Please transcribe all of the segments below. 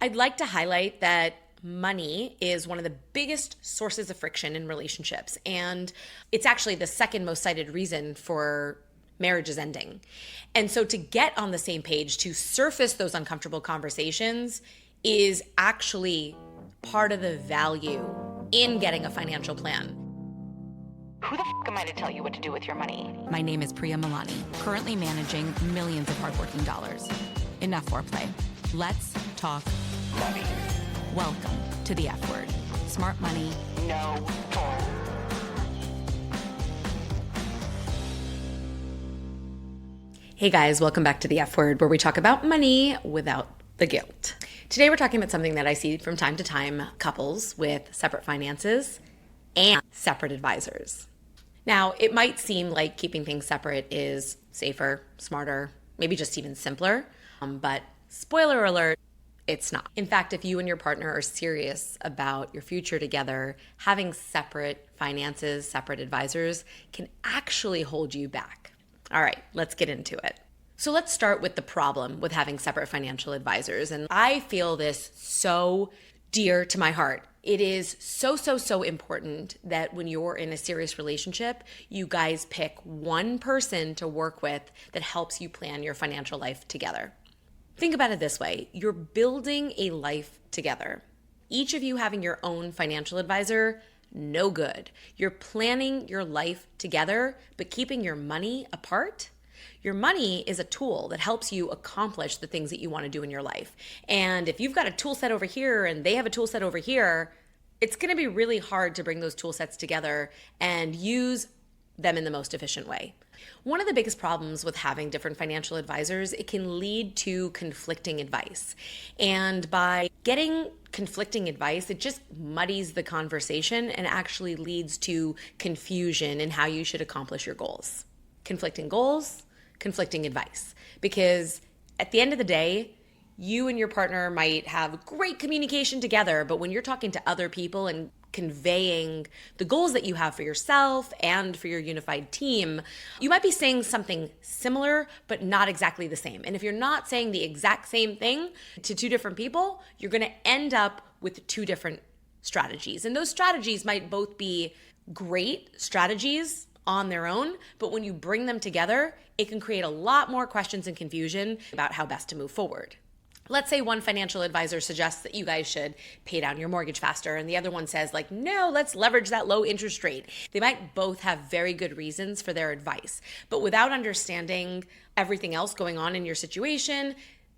I'd like to highlight that money is one of the biggest sources of friction in relationships. And it's actually the second most cited reason for marriages ending. And so to get on the same page, to surface those uncomfortable conversations is actually part of the value in getting a financial plan. Who the f*** am I to tell you what to do with your money? My name is Priya Malani, currently managing millions of hardworking dollars. Enough foreplay. Let's talk money. Welcome to the F word. Smart money. No bull. Hey guys, welcome back to the F word, where we talk about money without the guilt. Today we're talking about something that I see from time to time, couples with separate finances and separate advisors. Now, it might seem like keeping things separate is safer, smarter, maybe just even simpler, but spoiler alert, it's not. In fact, if you and your partner are serious about your future together, having separate finances, separate advisors can actually hold you back. All right, let's get into it. So let's start with the problem with having separate financial advisors. And I feel this so dear to my heart. It is so important that when you're in a serious relationship, you guys pick one person to work with that helps you plan your financial life together. Think about it this way. You're building a life together. Each of you having your own financial advisor, no good. You're planning your life together, but keeping your money apart. Your money is a tool that helps you accomplish the things that you want to do in your life. And if you've got a tool set over here and they have a tool set over here, it's going to be really hard to bring those tool sets together and use them in the most efficient way. One of the biggest problems with having different financial advisors, it can lead to conflicting advice. And by getting conflicting advice, it just muddies the conversation and actually leads to confusion in how you should accomplish your goals. Conflicting goals, conflicting advice. Because at the end of the day, you and your partner might have great communication together, but when you're talking to other people and conveying the goals that you have for yourself and for your unified team, you might be saying something similar, but not exactly the same. And if you're not saying the exact same thing to two different people, you're going to end up with two different strategies. And those strategies might both be great strategies on their own, but when you bring them together, it can create a lot more questions and confusion about how best to move forward. Let's say one financial advisor suggests that you guys should pay down your mortgage faster, and the other one says like, no, let's leverage that low interest rate. They might both have very good reasons for their advice, but without understanding everything else going on in your situation,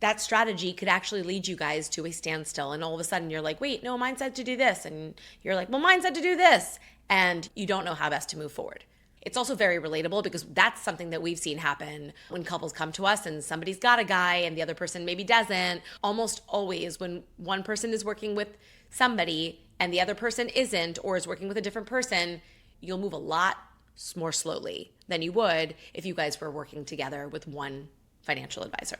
that strategy could actually lead you guys to a standstill. And all of a sudden you're like, wait, no, mine said to do this. And you're like, well, mine said to do this. And you don't know how best to move forward. It's also very relatable because that's something that we've seen happen when couples come to us and somebody's got a guy and the other person maybe doesn't. Almost always when one person is working with somebody and the other person isn't, or is working with a different person, you'll move a lot more slowly than you would if you guys were working together with one financial advisor.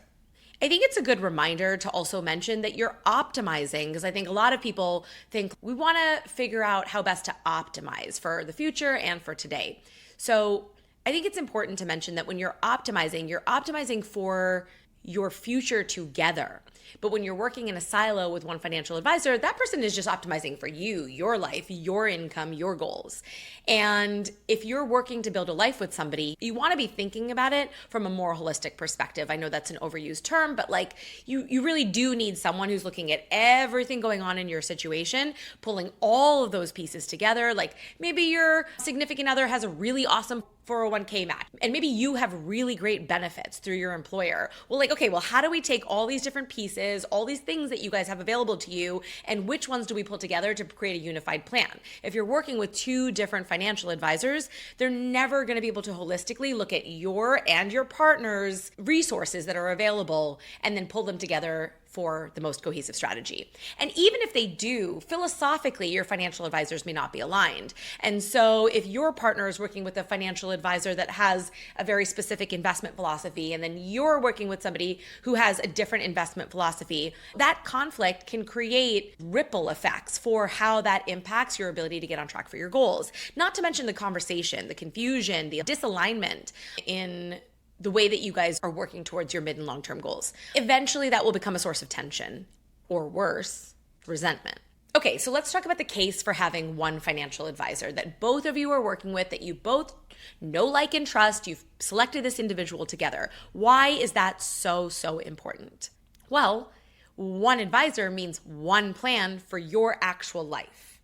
I think it's a good reminder to also mention that you're optimizing, because I think a lot of people think we want to figure out how best to optimize for the future and for today. So I think it's important to mention that when you're optimizing for your future together. But when you're working in a silo with one financial advisor, that person is just optimizing for you, your life, your income, your goals. And if you're working to build a life with somebody, you want to be thinking about it from a more holistic perspective. I know that's an overused term, but like you really do need someone who's looking at everything going on in your situation, pulling all of those pieces together. Like maybe your significant other has a really awesome 401k match, and maybe you have really great benefits through your employer. Well, like, okay, well, how do we take all these different pieces, all these things that you guys have available to you, and which ones do we pull together to create a unified plan? If you're working with two different financial advisors, they're never going to be able to holistically look at your and your partner's resources that are available and then pull them together for the most cohesive strategy. And even if they do, philosophically, your financial advisors may not be aligned. And so if your partner is working with a financial advisor that has a very specific investment philosophy, and then you're working with somebody who has a different investment philosophy, that conflict can create ripple effects for how that impacts your ability to get on track for your goals. Not to mention the conversation, the confusion, the disalignment in the way that you guys are working towards your mid and long-term goals. Eventually that will become a source of tension. or worse, resentment. Okay, so let's talk about the case for having one financial advisor that both of you are working with, that you both know, like, and trust. You've selected this individual together. Why is that so important? Well, one advisor means one plan for your actual life.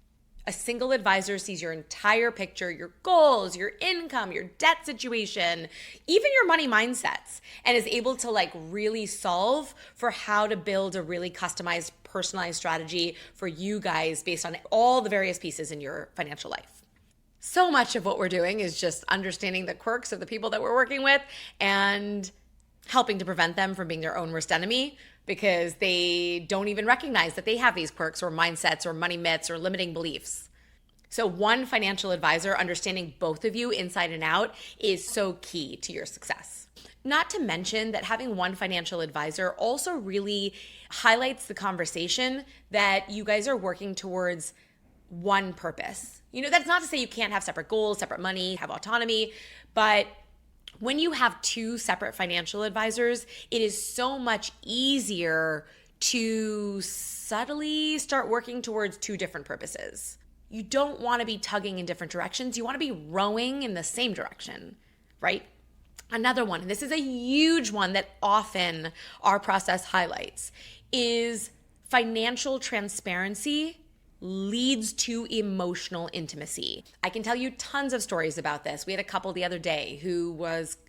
A single advisor sees your entire picture, your goals, your income, your debt situation, even your money mindsets, and is able to really solve for how to build a really customized, personalized strategy for you guys based on all the various pieces in your financial life. So much of what we're doing is just understanding the quirks of the people that we're working with and helping to prevent them from being their own worst enemy, because they don't even recognize that they have these quirks or mindsets or money myths or limiting beliefs. So one financial advisor understanding both of you inside and out is so key to your success. Not to mention that having one financial advisor also really highlights the conversation that you guys are working towards one purpose. That's not to say you can't have separate goals, separate money, have autonomy, but when you have two separate financial advisors, it is so much easier to subtly start working towards two different purposes. You don't want to be tugging in different directions. You want to be rowing in the same direction, right? Another one, and this is a huge one that often our process highlights, is financial transparency leads to emotional intimacy. I can tell you tons of stories about this. We had a couple the other day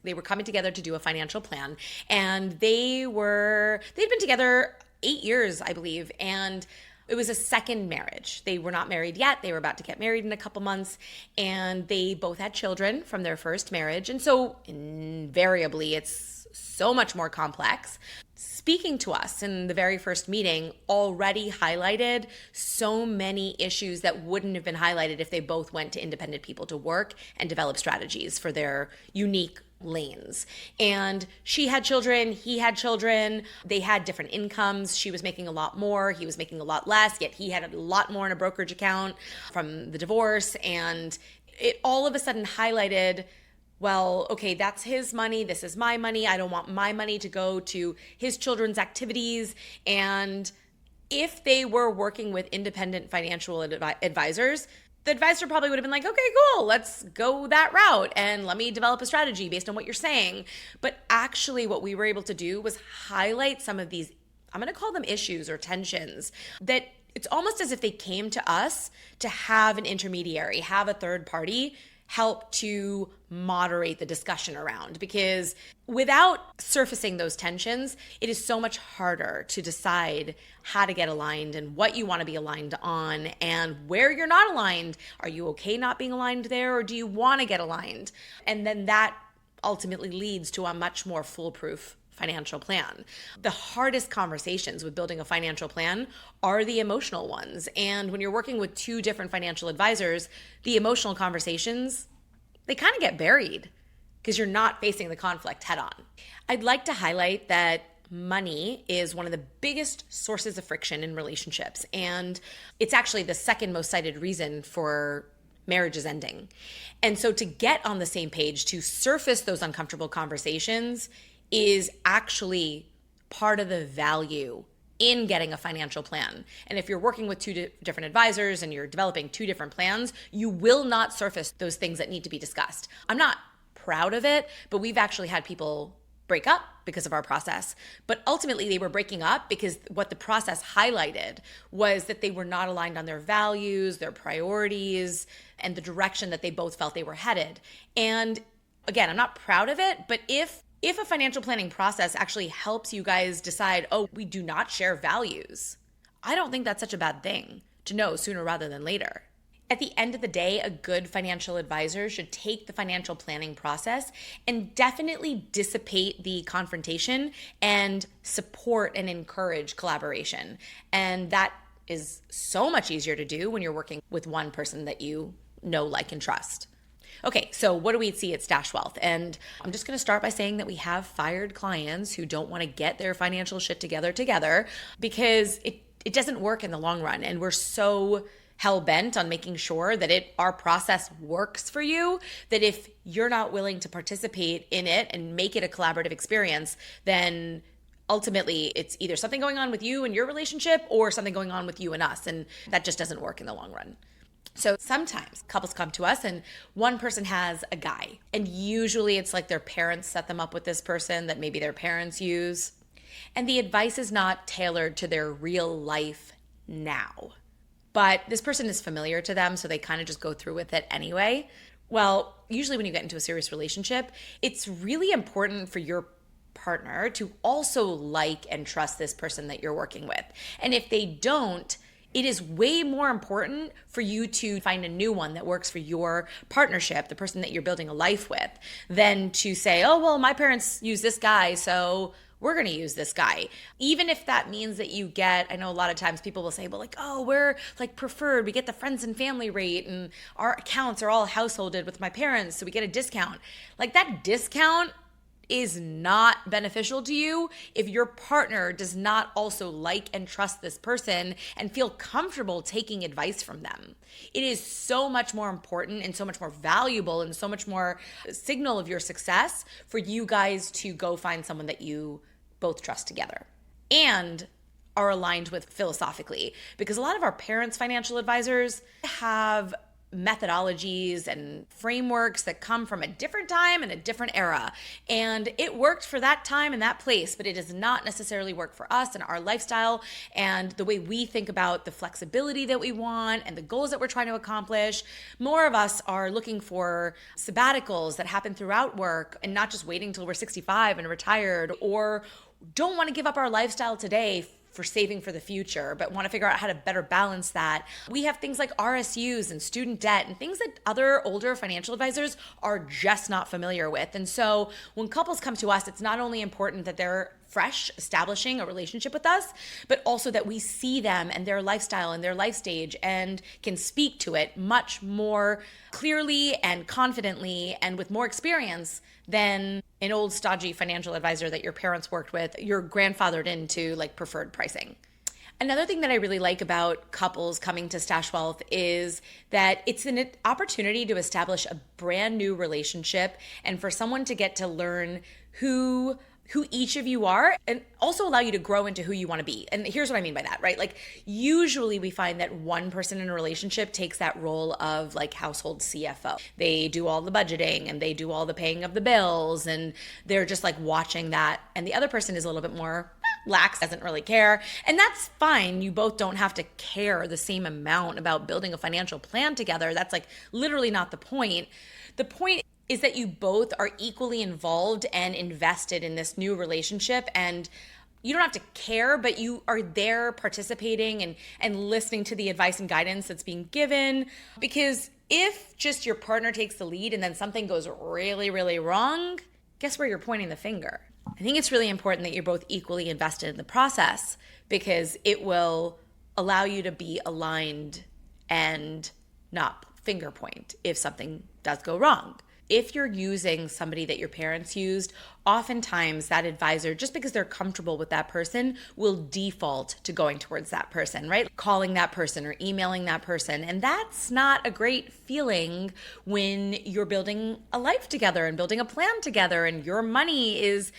they were coming together to do a financial plan, and they'd been together 8 years, I believe, and it was a second marriage. They were not married yet. They were about to get married in a couple months, and they both had children from their first marriage. And so invariably, it's so much more complex. Speaking to us in the very first meeting already highlighted so many issues that wouldn't have been highlighted if they both went to independent people to work and develop strategies for their unique lanes. And she had children, he had children, they had different incomes. She was making a lot more, he was making a lot less, yet he had a lot more in a brokerage account from the divorce. And it all of a sudden highlighted, well, okay, that's his money, this is my money. I don't want my money to go to his children's activities. And if they were working with independent financial advisors, the advisor probably would have been like, okay, cool, let's go that route and let me develop a strategy based on what you're saying. But actually what we were able to do was highlight some of these, I'm going to call them issues or tensions, that it's almost as if they came to us to have an intermediary, have a third party help to moderate the discussion around, because without surfacing those tensions, it is so much harder to decide how to get aligned and what you want to be aligned on and where you're not aligned. Are you okay not being aligned there, or do you want to get aligned? And then that ultimately leads to a much more foolproof financial plan. The hardest conversations with building a financial plan are the emotional ones. And when you're working with two different financial advisors, the emotional conversations, they kind of get buried because you're not facing the conflict head on. I'd like to highlight that money is one of the biggest sources of friction in relationships. And it's actually the second most cited reason for marriages ending. And so to get on the same page, to surface those uncomfortable conversations is actually part of the value in getting a financial plan. And if you're working with two different advisors and you're developing two different plans, you will not surface those things that need to be discussed. I'm not proud of it, but we've actually had people break up because of our process. But ultimately, they were breaking up because what the process highlighted was that they were not aligned on their values, their priorities, and the direction that they both felt they were headed. And again, I'm not proud of it, but if a financial planning process actually helps you guys decide, oh, we do not share values, I don't think that's such a bad thing to know sooner rather than later. At the end of the day, a good financial advisor should take the financial planning process and definitely dissipate the confrontation and support and encourage collaboration. And that is so much easier to do when you're working with one person that you know, like, and trust. Okay, so what do we see at Stash Wealth? And I'm just going to start by saying that we have fired clients who don't want to get their financial shit together because it doesn't work in the long run. And we're so hell-bent on making sure that our process works for you, that if you're not willing to participate in it and make it a collaborative experience, then ultimately it's either something going on with you and your relationship or something going on with you and us. And that just doesn't work in the long run. So sometimes couples come to us and one person has a guy, and usually it's like their parents set them up with this person that maybe their parents use. And the advice is not tailored to their real life now. But this person is familiar to them, so they kind of just go through with it anyway. Well, usually when you get into a serious relationship, it's really important for your partner to also like and trust this person that you're working with. And if they don't, it is way more important for you to find a new one that works for your partnership, the person that you're building a life with, than to say, oh, well, my parents use this guy, so we're going to use this guy. Even if that means that you get, I know a lot of times people will say, well, like, oh, we're like preferred. We get the friends and family rate and our accounts are all householded with my parents, so we get a discount. Like that discount is not beneficial to you if your partner does not also like and trust this person and feel comfortable taking advice from them. It is so much more important and so much more valuable and so much more signal of your success for you guys to go find someone that you both trust together and are aligned with philosophically. Because a lot of our parents' financial advisors have methodologies and frameworks that come from a different time and a different era. And it worked for that time and that place, but it does not necessarily work for us and our lifestyle and the way we think about the flexibility that we want and the goals that we're trying to accomplish. More of us are looking for sabbaticals that happen throughout work and not just waiting till we're 65 and retired, or don't want to give up our lifestyle today for saving for the future, but want to figure out how to better balance that. We have things like RSUs and student debt and things that other older financial advisors are just not familiar with. And so when couples come to us, it's not only important that they're fresh, establishing a relationship with us, but also that we see them and their lifestyle and their life stage and can speak to it much more clearly and confidently and with more experience than an old stodgy financial advisor that your parents worked with, you're grandfathered into like preferred pricing. Another thing that I really like about couples coming to Stash Wealth is that it's an opportunity to establish a brand new relationship and for someone to get to learn who each of you are and also allow you to grow into who you want to be. And here's what I mean by that, right? Like usually we find that one person in a relationship takes that role of like household CFO. They do all the budgeting and they do all the paying of the bills and they're just like watching that. And the other person is a little bit more lax, doesn't really care. And that's fine. You both don't have to care the same amount about building a financial plan together. That's like literally not the point. The point is that you both are equally involved and invested in this new relationship, and you don't have to care, but you are there participating and listening to the advice and guidance that's being given. Because if just your partner takes the lead and then something goes really, really wrong, guess where you're pointing the finger? I think it's really important that you're both equally invested in the process because it will allow you to be aligned and not finger point if something does go wrong. If you're using somebody that your parents used, oftentimes that advisor, just because they're comfortable with that person, will default to going towards that person, right? Calling that person or emailing that person. And that's not a great feeling when you're building a life together and building a plan together and your money is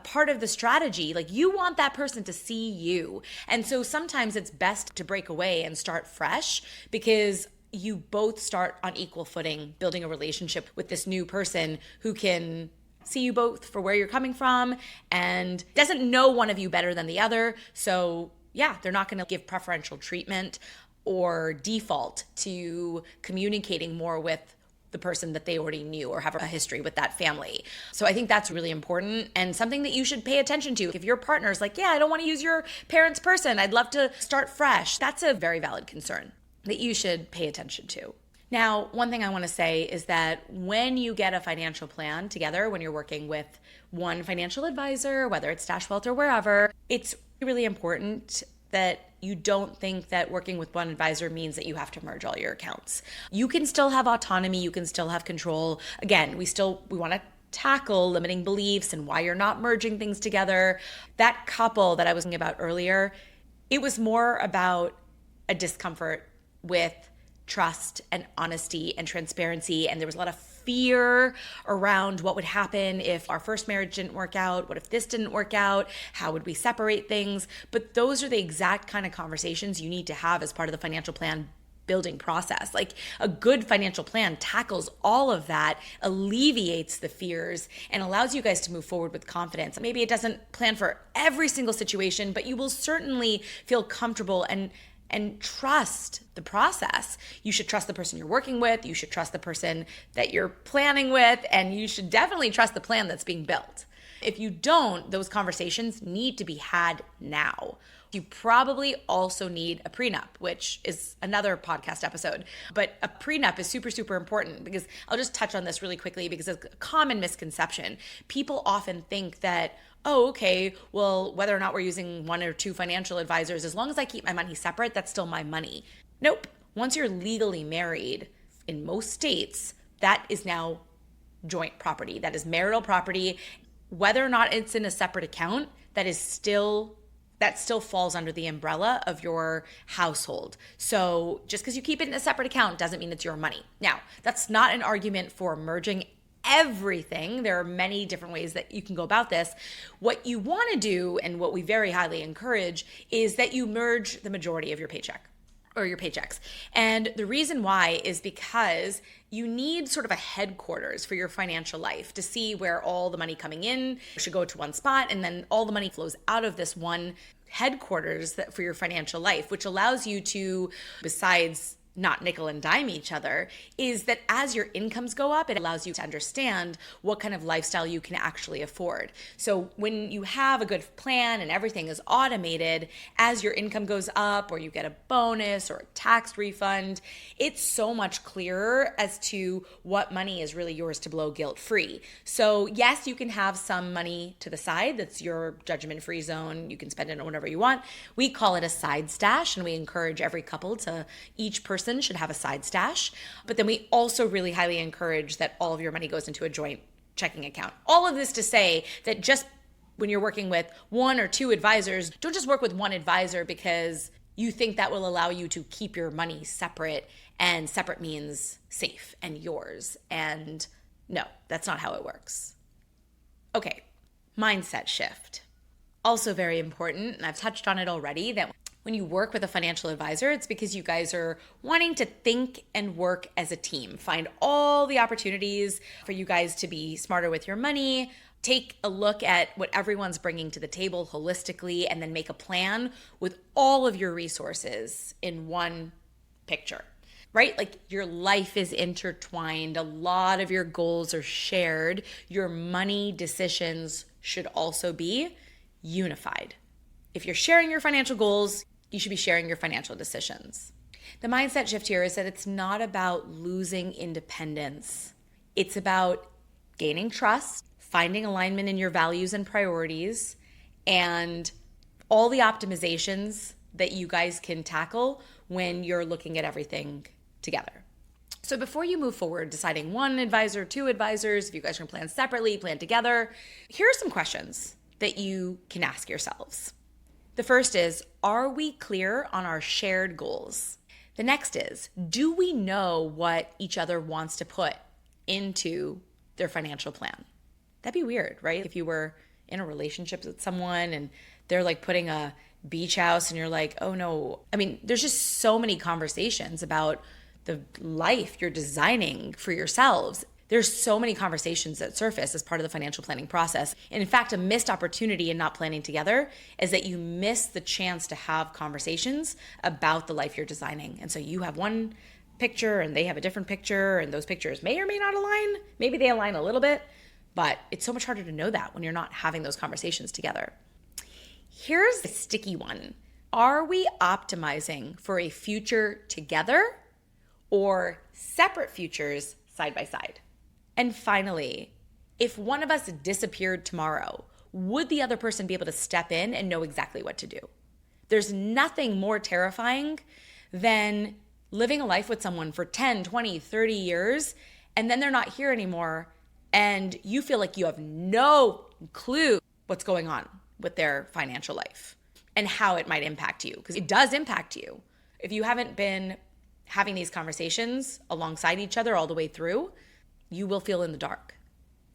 part of the strategy. Like you want that person to see you. And so sometimes it's best to break away and start fresh because you both start on equal footing, building a relationship with this new person who can see you both for where you're coming from and doesn't know one of you better than the other. So yeah, they're not going to give preferential treatment or default to communicating more with the person that they already knew or have a history with that family. So I think that's really important and something that you should pay attention to. If your partner's like, yeah, I don't want to use your parents' person, I'd love to start fresh, that's a very valid concern that you should pay attention to. Now, one thing I want to say is that when you get a financial plan together, when you're working with one financial advisor, whether it's Stash Wealth or wherever, it's really important that you don't think that working with one advisor means that you have to merge all your accounts. You can still have autonomy, you can still have control. Again, we want to tackle limiting beliefs and why you're not merging things together. That couple that I was talking about earlier, it was more about a discomfort with trust and honesty and transparency. And there was a lot of fear around what would happen if our first marriage didn't work out. What if this didn't work out? How would we separate things? But those are the exact kind of conversations you need to have as part of the financial plan building process. Like a good financial plan tackles all of that, alleviates the fears, and allows you guys to move forward with confidence. Maybe it doesn't plan for every single situation, but you will certainly feel comfortable and trust the process. You should trust the person you're working with. You should trust the person that you're planning with, and you should definitely trust the plan that's being built. If you don't, those conversations need to be had now. You probably also need a prenup, which is another podcast episode. But a prenup is super, super important because I'll just touch on this really quickly because it's a common misconception. People often think that, oh, okay, well, whether or not we're using one or two financial advisors, as long as I keep my money separate, that's still my money. Nope. Once you're legally married, in most states, that is now joint property. That is marital property. Whether or not it's in a separate account, that still falls under the umbrella of your household. So just because you keep it in a separate account doesn't mean it's your money. Now, that's not an argument for merging everything. There are many different ways that you can go about this. What you want to do, and what we very highly encourage, is that you merge the majority of your paycheck or your paychecks. And the reason why is because you need sort of a headquarters for your financial life to see where all the money coming in should go to one spot, and then all the money flows out of this one headquarters for your financial life, which allows you to, besides not nickel and dime each other, is that as your incomes go up, it allows you to understand what kind of lifestyle you can actually afford. So when you have a good plan and everything is automated, as your income goes up or you get a bonus or a tax refund, it's so much clearer as to what money is really yours to blow guilt-free. So yes, you can have some money to the side. That's your judgment-free zone. You can spend it on whatever you want. We call it a side stash, and we encourage every couple to, each person should have a side stash. But then we also really highly encourage that all of your money goes into a joint checking account. All of this to say that just when you're working with one or two advisors, don't just work with one advisor because you think that will allow you to keep your money separate, and separate means safe and yours. And no, that's not how it works. Okay, mindset shift. Also very important, and I've touched on it already, that when you work with a financial advisor, it's because you guys are wanting to think and work as a team. Find all the opportunities for you guys to be smarter with your money. Take a look at what everyone's bringing to the table holistically, and then make a plan with all of your resources in one picture, right? Like your life is intertwined. A lot of your goals are shared. Your money decisions should also be unified. If you're sharing your financial goals, you should be sharing your financial decisions. The mindset shift here is that it's not about losing independence. It's about gaining trust, finding alignment in your values and priorities, and all the optimizations that you guys can tackle when you're looking at everything together. So before you move forward, deciding one advisor, two advisors, if you guys can plan separately, plan together, here are some questions that you can ask yourselves. The first is, are we clear on our shared goals? The next is, do we know what each other wants to put into their financial plan? That'd be weird, right? If you were in a relationship with someone and they're like putting a beach house and you're like, oh no. I mean, there's just so many conversations about the life you're designing for yourselves. There's so many conversations that surface as part of the financial planning process. And in fact, a missed opportunity in not planning together is that you miss the chance to have conversations about the life you're designing. And so you have one picture and they have a different picture, and those pictures may or may not align. Maybe they align a little bit, but it's so much harder to know that when you're not having those conversations together. Here's a sticky one. Are we optimizing for a future together or separate futures side by side? And finally, if one of us disappeared tomorrow, would the other person be able to step in and know exactly what to do? There's nothing more terrifying than living a life with someone for 10, 20, 30 years, and then they're not here anymore, and you feel like you have no clue what's going on with their financial life and how it might impact you, because it does impact you. If you haven't been having these conversations alongside each other all the way through, you will feel in the dark.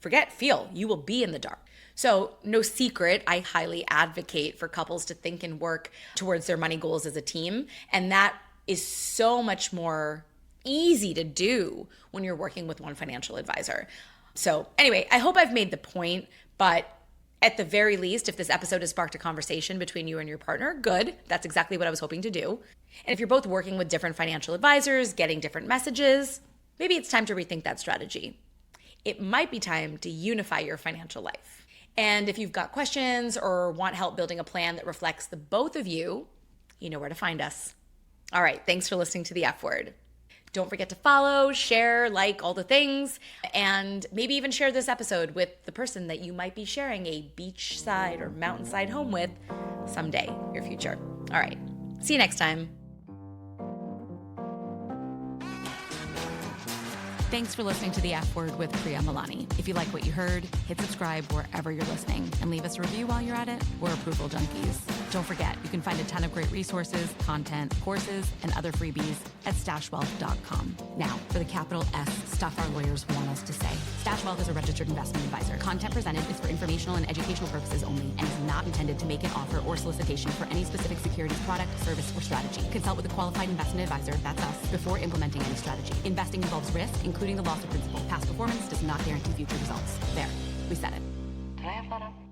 Forget feel, you will be in the dark. So no secret, I highly advocate for couples to think and work towards their money goals as a team. And that is so much more easy to do when you're working with one financial advisor. So anyway, I hope I've made the point, but at the very least, if this episode has sparked a conversation between you and your partner, good. That's exactly what I was hoping to do. And if you're both working with different financial advisors, getting different messages, maybe it's time to rethink that strategy. It might be time to unify your financial life. And if you've got questions or want help building a plan that reflects the both of you, you know where to find us. All right, thanks for listening to The F Word. Don't forget to follow, share, like, all the things, and maybe even share this episode with the person that you might be sharing a beachside or mountainside home with someday, your future. All right, see you next time. Thanks for listening to The F Word with Priya Malani. If you like what you heard, hit subscribe wherever you're listening and leave us a review while you're at it. We're approval junkies. Don't forget, you can find a ton of great resources, content, courses, and other freebies at stashwealth.com. Now, for the capital S stuff our lawyers want us to say. StashWealth is a registered investment advisor. Content presented is for informational and educational purposes only and is not intended to make an offer or solicitation for any specific securities, product, service, or strategy. Consult with a qualified investment advisor, that's us, before implementing any strategy. Investing involves risk, including the loss of principal. Past performance does not guarantee future results. There, we said it. Did I have that up?